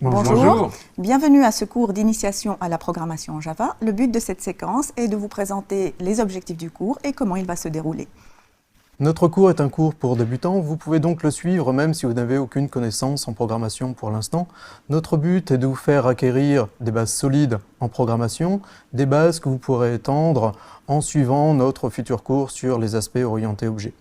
Bonjour, bienvenue à ce cours d'initiation à la programmation en Java. Le but de cette séquence est de vous présenter les objectifs du cours et comment il va se dérouler. Notre cours est un cours pour débutants, vous pouvez donc le suivre même si vous n'avez aucune connaissance en programmation pour l'instant. Notre but est de vous faire acquérir des bases solides en programmation, des bases que vous pourrez étendre en suivant notre futur cours sur les aspects orientés objets.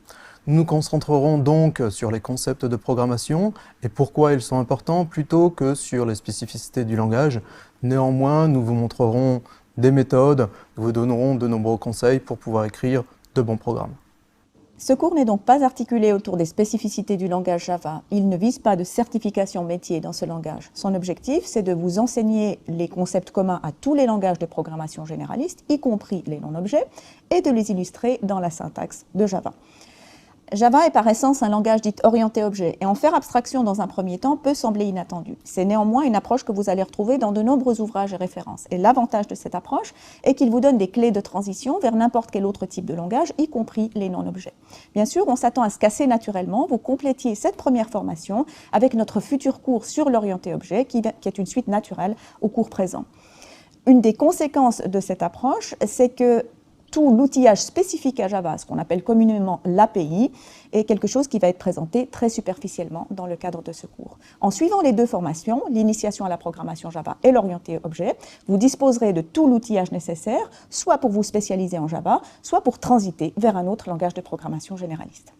Nous nous concentrerons donc sur les concepts de programmation et pourquoi ils sont importants plutôt que sur les spécificités du langage. Néanmoins, nous vous montrerons des méthodes, nous vous donnerons de nombreux conseils pour pouvoir écrire de bons programmes. Ce cours n'est donc pas articulé autour des spécificités du langage Java. Il ne vise pas de certification métier dans ce langage. Son objectif, c'est de vous enseigner les concepts communs à tous les langages de programmation généralistes, y compris les non-objets, et de les illustrer dans la syntaxe de Java. Java est par essence un langage dit orienté objet, et en faire abstraction dans un premier temps peut sembler inattendu. C'est néanmoins une approche que vous allez retrouver dans de nombreux ouvrages et références. Et l'avantage de cette approche est qu'il vous donne des clés de transition vers n'importe quel autre type de langage, y compris les non-objets. Bien sûr, on s'attend à ce qu'assez naturellement, vous complétiez cette première formation avec notre futur cours sur l'orienté objet, qui est une suite naturelle au cours présent. Une des conséquences de cette approche, c'est que tout l'outillage spécifique à Java, ce qu'on appelle communément l'API, est quelque chose qui va être présenté très superficiellement dans le cadre de ce cours. En suivant les deux formations, l'initiation à la programmation Java et l'orienté objet, vous disposerez de tout l'outillage nécessaire, soit pour vous spécialiser en Java, soit pour transiter vers un autre langage de programmation généraliste.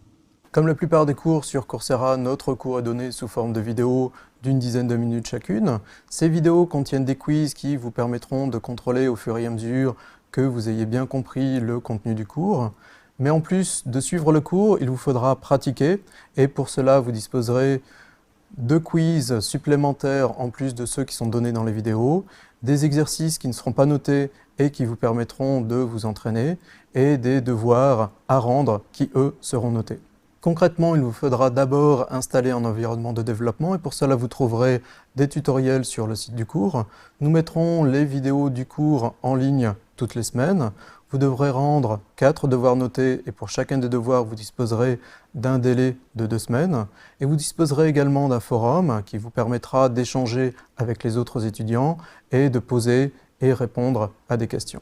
Comme la plupart des cours sur Coursera, notre cours est donné sous forme de vidéos d'une dizaine de minutes chacune. Ces vidéos contiennent des quiz qui vous permettront de contrôler au fur et à mesure que vous ayez bien compris le contenu du cours. Mais en plus de suivre le cours, il vous faudra pratiquer et pour cela vous disposerez de quiz supplémentaires en plus de ceux qui sont donnés dans les vidéos, des exercices qui ne seront pas notés et qui vous permettront de vous entraîner et des devoirs à rendre qui eux seront notés. Concrètement, il vous faudra d'abord installer un environnement de développement et pour cela vous trouverez des tutoriels sur le site du cours. Nous mettrons les vidéos du cours en ligne toutes les semaines. Vous devrez rendre 4 devoirs notés et pour chacun des devoirs vous disposerez d'un délai de 2 semaines. Et vous disposerez également d'un forum qui vous permettra d'échanger avec les autres étudiants et de poser et répondre à des questions.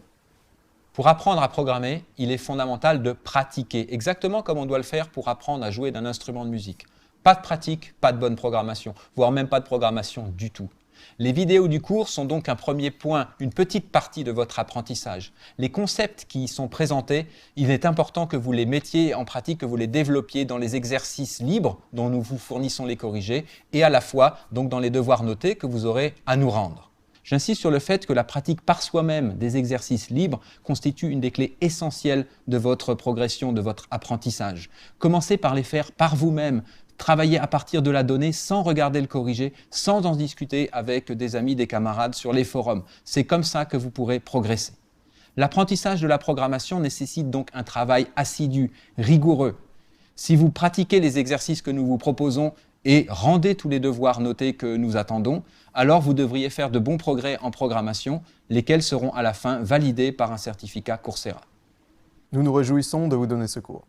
Pour apprendre à programmer, il est fondamental de pratiquer, exactement comme on doit le faire pour apprendre à jouer d'un instrument de musique. Pas de pratique, pas de bonne programmation, voire même pas de programmation du tout. Les vidéos du cours sont donc un premier point, une petite partie de votre apprentissage. Les concepts qui y sont présentés, il est important que vous les mettiez en pratique, que vous les développiez dans les exercices libres dont nous vous fournissons les corrigés et à la fois donc dans les devoirs notés que vous aurez à nous rendre. J'insiste sur le fait que la pratique par soi-même des exercices libres constitue une des clés essentielles de votre progression, de votre apprentissage. Commencez par les faire par vous-même. Travaillez à partir de la donnée sans regarder le corrigé, sans en discuter avec des amis, des camarades sur les forums. C'est comme ça que vous pourrez progresser. L'apprentissage de la programmation nécessite donc un travail assidu, rigoureux. Si vous pratiquez les exercices que nous vous proposons et rendez tous les devoirs notés que nous attendons, alors vous devriez faire de bons progrès en programmation, lesquels seront à la fin validés par un certificat Coursera. Nous nous réjouissons de vous donner ce cours.